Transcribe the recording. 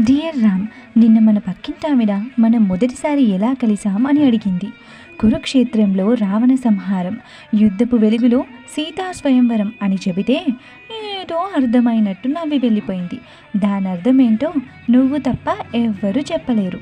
Dear Ram, నిన్న మన పక్కింటావిడ మనం మొదటిసారి ఎలా కలిసాం అని అడిగింది. కురుక్షేత్రంలో రావణ సంహారం, యుద్ధపు వెలుగులో సీతా స్వయంవరం అని చెబితే ఏదో అర్థమైనట్టు నవ్వి వెళ్ళిపోయింది. దాని అర్థమేంటో నువ్వు తప్ప ఎవ్వరూ చెప్పలేరు.